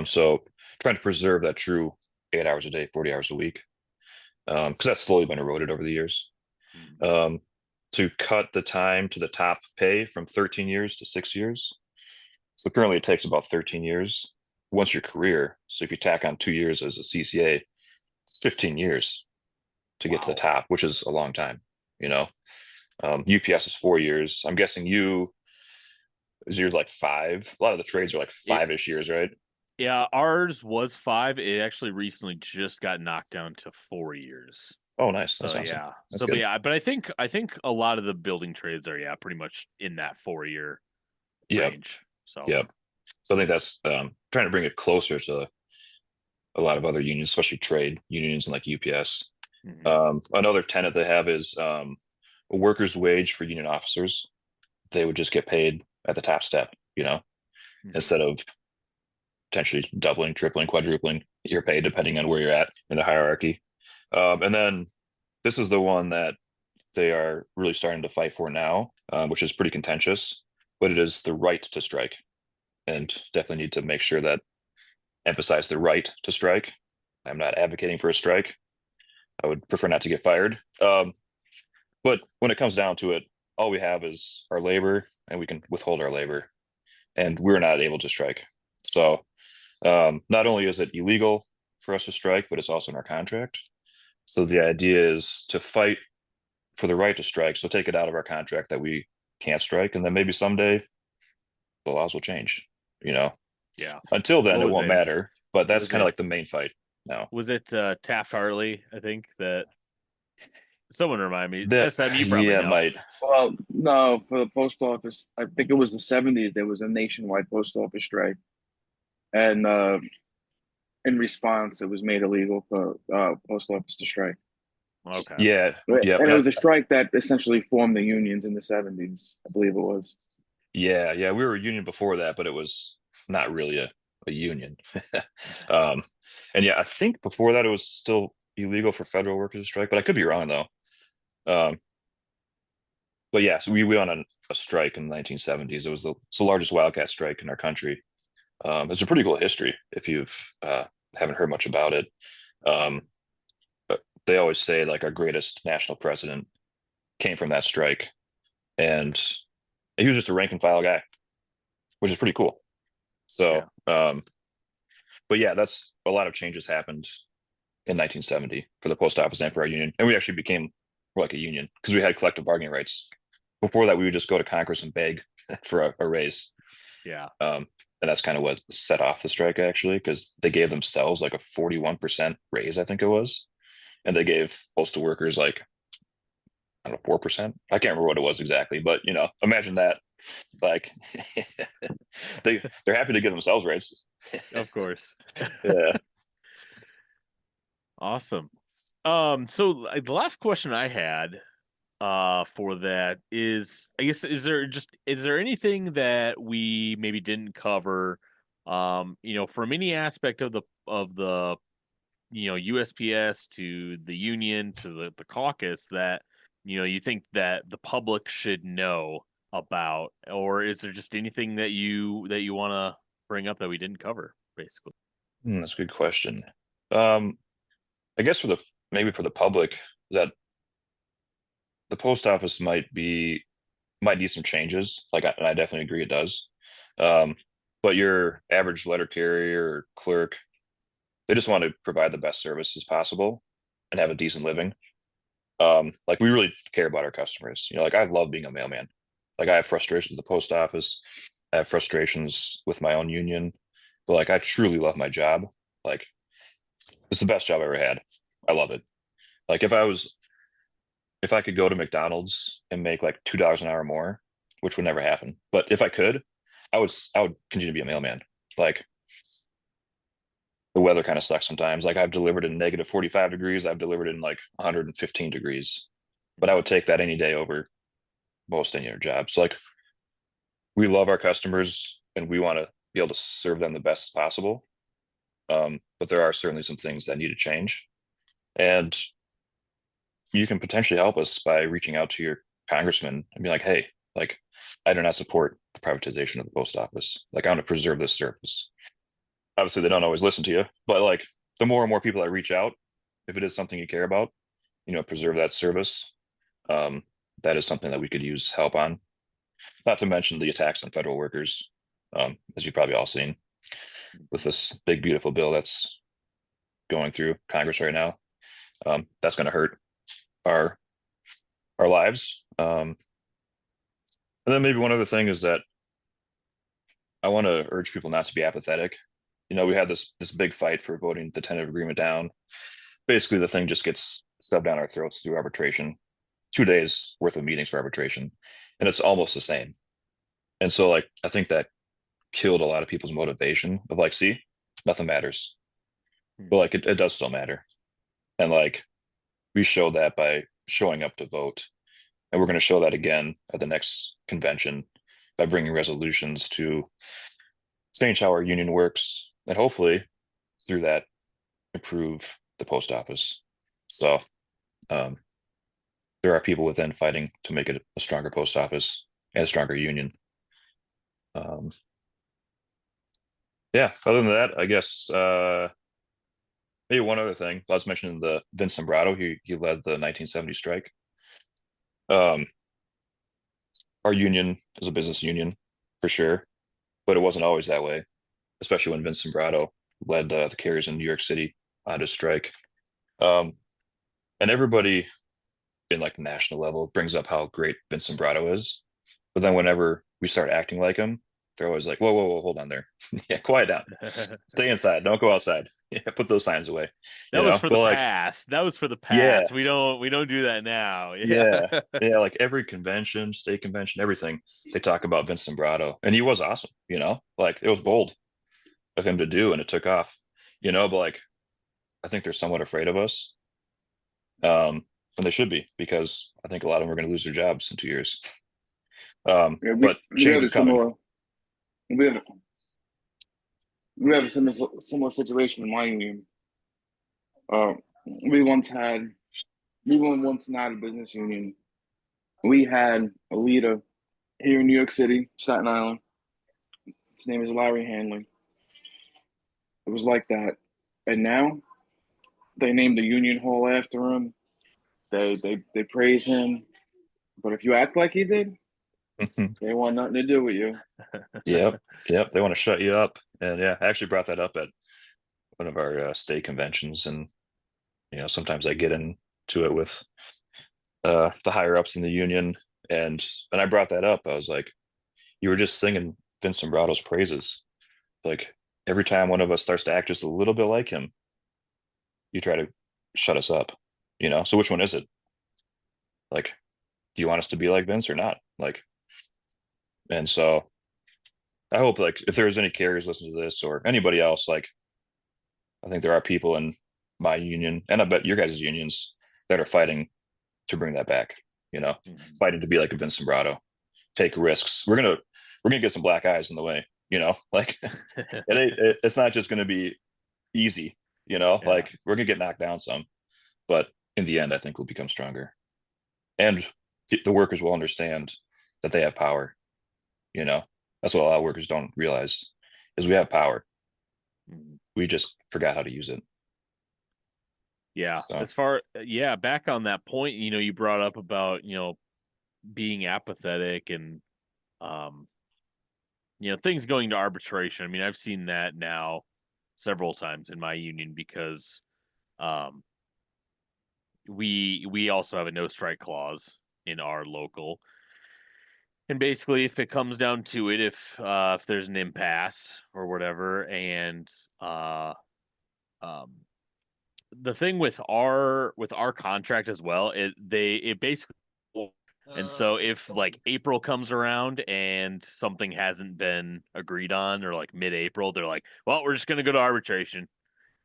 So trying to preserve that true 8 hours a day, 40 hours a week, because that's slowly been eroded over the years. Mm. To cut the time to the top pay from 13 years to 6 years. So currently it takes about 13 years once your career. So if you tack on 2 years as a CCA, it's 15 years to get to the Wow. top, which is a long time, you know. UPS is 4 years. I'm guessing is yours like five. A lot of the trades are like It, 5-ish years, right? yeah, ours was 5. It actually recently just got knocked down to 4 years. Oh, nice. So That's awesome. yeah. That's But good. yeah, but I think a lot of the building trades are pretty much in that 4-year Yep. range. So Yep. So I think that's trying to bring it closer to a lot of other unions, especially trade unions and like UPS. mhm. Another tenet they have is a worker's wage for union officers. They would just get paid at the top step, Mhm. instead of potentially doubling, tripling, quadrupling your pay, depending on where you're at in the hierarchy. And then this is the one that they are really starting to fight for now, which is pretty contentious, but it is the right to strike. And definitely need to make sure that emphasize the right to strike. I'm not advocating for a strike. I would prefer not to get fired. But when it comes down to it, all we have is our labor, and we can withhold our labor, and we're not able to strike. So not only is it illegal for us to strike, but it's also in our contract. So the idea is to fight for the right to strike. So take it out of our contract that we can't strike, and then maybe someday the laws will change. You know, Yeah. until then What it was won't it? matter. But that's Was kind of it like the main fight now. was it Taft Hartley, I think that someone remind me. That SM, you probably yeah, it know. might. Well, no, for the post office, I think it was the 70s. There was a nationwide post office strike, and in response, it was made illegal for post office to strike. Okay. Yeah, yeah, And and it was a strike that essentially formed the unions in the 70s, I believe it was. Yeah, yeah, we were a union before that, but it was not really a union. Um, and yeah, I think before that it was still illegal for federal workers to strike, but I could be wrong though. Um, but yeah, so we went on a strike in the 1970s. It was it's the largest wildcat strike in our country. It's a pretty cool history if you've haven't heard much about it. Um, but they always say like our greatest national president came from that strike, and he was just a rank and file guy, which is pretty cool. Yeah. So, but yeah, that's a lot of changes happened in 1970 for the post office and for our union, and we actually became like a union because we had collective bargaining rights. Before that, we would just go to Congress and beg for a raise. Yeah. And that's kind of what set off the strike actually, because they gave themselves like a 41% raise, I think it was, and they gave postal workers like I don't know 4%. I can't remember what it was exactly, but you know, imagine that. Like they're happy to give themselves raises. Of course. Yeah. Awesome. So the last question I had for that is, I guess, is there anything that we maybe didn't cover, from any aspect of the USPS to the union to the caucus that you think that the public should know about, or is there just anything that you want to bring up that we didn't cover, basically? That's a good question. Um, I guess maybe for the public, that the post office might need some changes. Like, and I definitely agree it does. Um, but your average letter carrier or clerk, they just want to provide the best service as possible and have a decent living. Like we really care about our customers. You know, like I love being a mailman. Like I have frustrations with the post office, I have frustrations with my own union, but like I truly love my job. Like it's the best job I ever had. I love it. Like if I could go to McDonald's and make like $2 an hour more, which would never happen, but if I could, I would continue to be a mailman. Like the weather kind of sucks sometimes. Like I've delivered in negative 45 degrees, I've delivered in like 115 degrees, but I would take that any day over most any other job. So like we love our customers and we want to be able to serve them the best possible. But there are certainly some things that need to change. And you can potentially help us by reaching out to your congressman and be like, hey, like I do not support the privatization of the post office. Like I want to preserve this service. Obviously, they don't always listen to you, but like the more and more people that reach out, if it is something you care about, preserve that service. Um, that is something that we could use help on. Not to mention the attacks on federal workers, as you've probably all seen with this big beautiful bill that's going through Congress right now. That's going to hurt our lives. And then maybe one other thing is that I want to urge people not to be apathetic. You know, we had this big fight for voting the tentative agreement down. Basically, the thing just gets shoved down our throats through arbitration. 2 days worth of meetings for arbitration, and it's almost the same. And so, like, I think that killed a lot of people's motivation of like, see, nothing matters, but like it does still matter. And like we showed that by showing up to vote, and we're going to show that again at the next convention by bringing resolutions to change how our union works, and hopefully through that improve the post office. So um, there are people within fighting to make it a stronger post office and a stronger union. Um, yeah, other than that, I guess maybe one other thing. I was mentioning the Vince Sombrado. He led the 1970 strike. Um, our union is a business union for sure, but it wasn't always that way, especially when Vince Sombrado led the carriers in New York City on his strike. Um, and everybody in like national level brings up how great Vince Sombrado is, but then whenever we start acting like him, they're always like, "Whoa, whoa, whoa, hold on there, yeah, quiet down, stay inside, don't go outside, yeah, put those signs away." That was for the But like, past. That was for the yeah, past. We don't do that now. Yeah. yeah, yeah, like every convention, state convention, everything, they talk about Vince Sombrado, and he was awesome. Like it was bold of him to do, and it took off. But like I think they're somewhat afraid of us, and they should be because I think a lot of them are going to lose their jobs in 2 years. Yeah, But we change have a is coming. similar we have we have a similar situation in my union. Uh, we once had we were once not a business union. We had a leader here in New York City, Staten Island. His name is Larry Hanley. It was like that, and now they named the union hall after him. They praise him, but if you act like he did, they want nothing to do with you. Yep, yep. They want to shut you up, and yeah, I actually brought that up at one of our state conventions, and sometimes I get into it with the higher ups in the union, and I brought that up. I was like, you were just singing Vince Sombrato's praises. Like every time one of us starts to act just a little bit like him, you try to shut us up. So which one is it? Like, do you want us to be like Vince or not? Like, and so I hope like if there's any carriers listening to this or anybody else, like I think there are people in my union and I bet your guys' unions that are fighting to bring that back, fighting to be like a Vince Sombrato, take risks. We're gonna get some black eyes in the way, like it's not just gonna be easy, like we're gonna get knocked down some, but in the end, I think we'll become stronger. And the workers will understand that they have power. That's what a lot of workers don't realize is we have power. We just forgot how to use it. Yeah. So. Back on that point, you brought up about, being apathetic and, things going to arbitration. I mean, I've seen that now several times in my union because, we also have a no strike clause in our local. And basically, if it comes down to it, if there's an impasse or whatever, and the thing with our contract as well, it basically, and so if like April comes around and something hasn't been agreed on, or like mid-April, they're like, well, we're just gonna go to arbitration,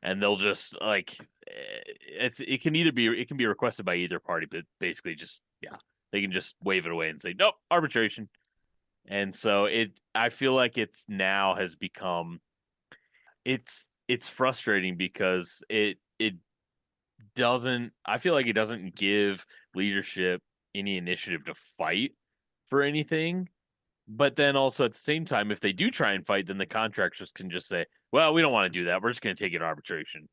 and they'll just like it can be requested by either party, but basically just they can just wave it away and say nope, arbitration. And so I feel like it's now has become it's frustrating because it doesn't I feel like it doesn't give leadership any initiative to fight for anything. But then also at the same time, if they do try and fight, then the contractors can just say, well, we don't want to do that. We're just going to take it to arbitration.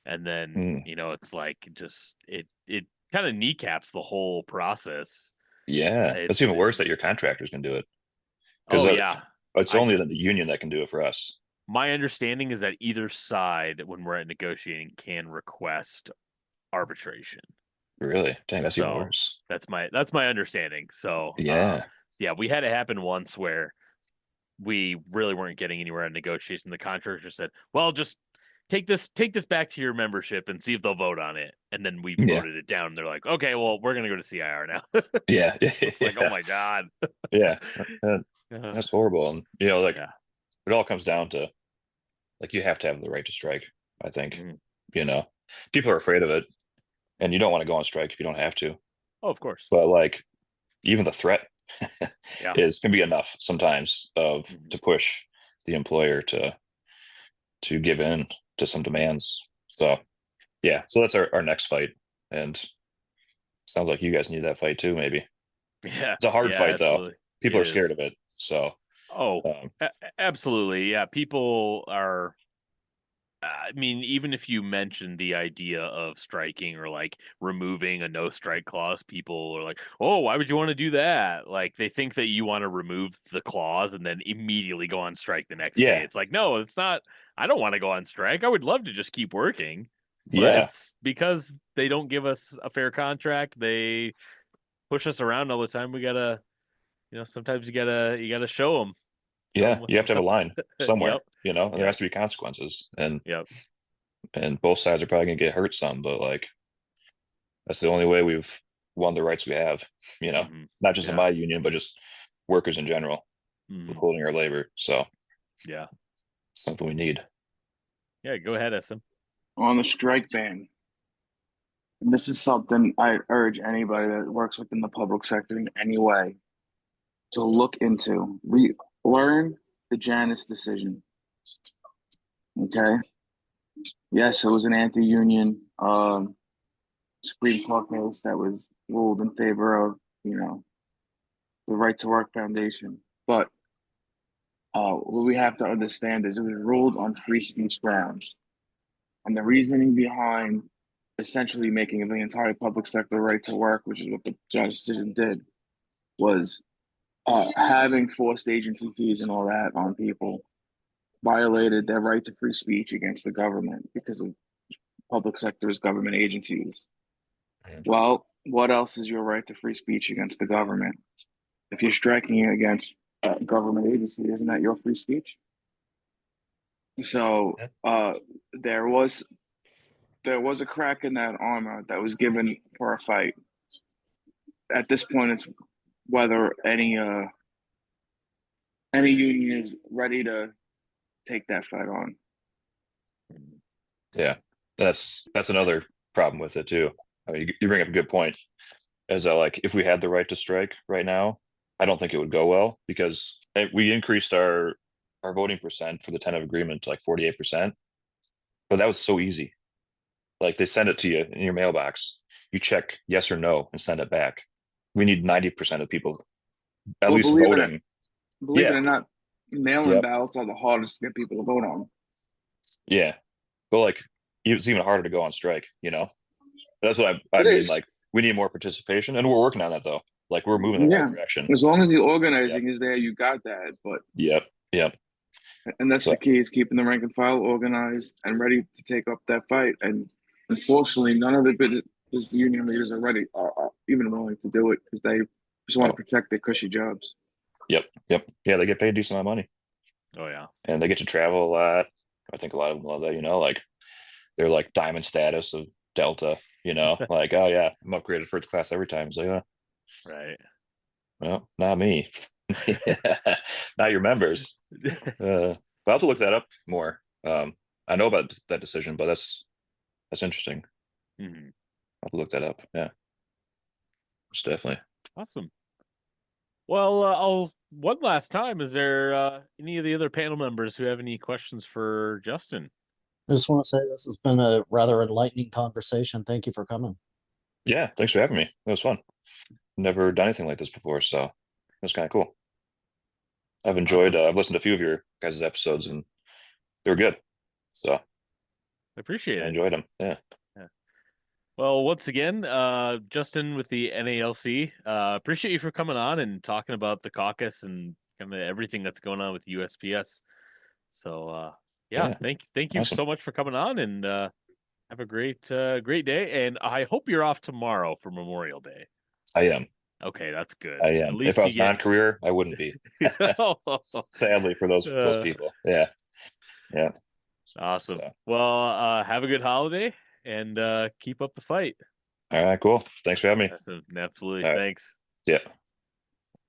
And then, it's like it kind of kneecaps the whole process. Yeah, it's even worse that your contractors can do it because it's only the union that can do it for us. My understanding is that either side, when we're at negotiating, can request arbitration. Really? Dang, that's even worse. That's my understanding. So yeah, we had it happen once where we really weren't getting anywhere in negotiation. The contractor said, "Well, just take this back to your membership and see if they'll vote on it." And then we voted it down. And they're like, "Okay, well, we're gonna go to CIR now." Yeah, it's like, oh my god. Yeah, that's horrible. And it all comes down to like you have to have the right to strike. I think people are afraid of it, and you don't want to go on strike if you don't have to. Oh, of course. But like even the threat can be enough sometimes to push the employer to give in to some demands. So so that's our next fight, and sounds like you guys need that fight too. Maybe it's a hard fight absolutely. though. People are scared of it. So absolutely, yeah. People are. I mean, even if you mention the idea of striking or like removing a no strike clause, people are like, "Oh, why would you want to do that?" Like they think that you want to remove the clause and then immediately go on strike the next day. It's like, no, it's not. I don't want to go on strike. I would love to just keep working, but it's because they don't give us a fair contract. They push us around all the time. We gotta, sometimes you gotta show them. Yeah, you have to have a line somewhere, and there has to be consequences. And and both sides are probably gonna get hurt some, but like that's the only way we've won the rights we have, not just in my union, but just workers in general, withholding our labor. So something we need. Yeah, go ahead, SM. On the strike ban. And this is something I urge anybody that works within the public sector in any way to look into. Learn the Janus decision. Okay. Yes, it was an anti-union Supreme Court case that was ruled in favor of, the Right to Work Foundation. But what we have to understand is it was ruled on free speech grounds. And the reasoning behind essentially making the entire public sector right to work, which is what the Janus decision did, was having forced agency fees and all that on people violated their right to free speech against the government because of public sector's government agencies. Well, what else is your right to free speech against the government? If you're striking against a government agency, isn't that your free speech? So there was a crack in that armor that was given for a fight. At this point, it's whether any union is ready to take that fight on. Yeah, that's another problem with it too. I mean, you bring up a good point. As like, if we had the right to strike right now, I don't think it would go well because we increased our voting percent for the tentative agreement to like 48%, but that was so easy. Like they send it to you in your mailbox, you check yes or no and send it back. We need 90% of people at least voting. Believe it or not, mail-in Yep. ballots are the hardest to get people to vote on. Yeah, but like it's even harder to go on strike. That's what I It mean. is. Like we need more participation, and we're working on that though. Like we're moving in the right direction. As long as the organizing is there, you got that. But Yep. and that's the key, is keeping the rank and file organized and ready to take up that fight. And unfortunately, none of the union leaders are even willing to do it because they just want to protect their cushy jobs. Yep. Yeah, they get paid a decent amount of money. Oh yeah. And they get to travel a lot. I think a lot of them love that, like they're like diamond status of Delta, like, oh yeah, I'm upgraded first class every time. So yeah. Right. Well, not me. Not your members. But I'll have to look that up more. I know about that decision, but that's interesting. Mm-hmm. I'll have to look that up. Yeah. Most definitely. Awesome. Well, one last time, is there any of the other panel members who have any questions for Justin? I just want to say this has been a rather enlightening conversation. Thank you for coming. Yeah, thanks for having me. It was fun. Never done anything like this before, so it's kind of cool. I've enjoyed. I've listened to a few of your guys' episodes, and they're good. So I appreciate it. I enjoyed them. Yeah. Well, once again, Justin with the NALC, appreciate you for coming on and talking about the caucus and kind of everything that's going on with USPS. So, yeah, thank you Awesome. so much for coming on, and have a great day. And I hope you're off tomorrow for Memorial Day. I am. Okay, that's good. I am. At least if I was non-career, I wouldn't be. Sadly, for those people. Yeah. Awesome. So. Well, have a good holiday and keep up the fight. All right, cool. Thanks for having me. Absolutely. Right. Thanks. Yeah.